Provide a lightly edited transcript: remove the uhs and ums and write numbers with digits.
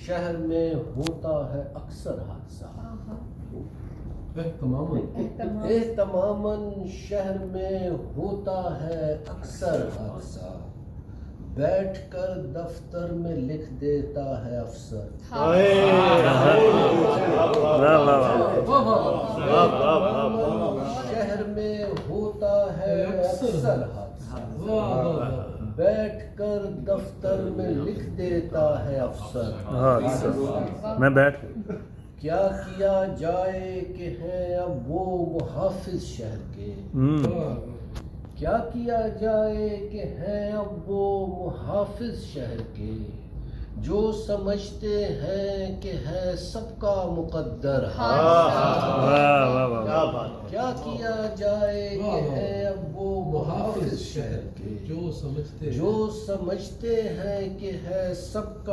شہر میں ہوتا ہے اکثر حادثہ، اہتماماً شہر میں ہوتا ہے اکثر حادثہ، بیٹھ کر دفتر میں لکھ دیتا ہے افسر، شہر میں ہوتا ہے اکثر حادثہ، بیٹھ کر دفتر میں لکھ دیتا ہے افسر، میں بیٹھ کیا کیا جائے کہ ہیں اب وہ محافظ شہر کے، کیا کیا جائے کہ ہیں اب وہ محافظ شہر کے، جو سمجھتے ہیں کہ ہے سب کا مقدر حادثہ، کیا کیا جائے کہ ہیں اب وہ محافظ شہر کے، جو سمجھتے ہیں کہ ہے سب کا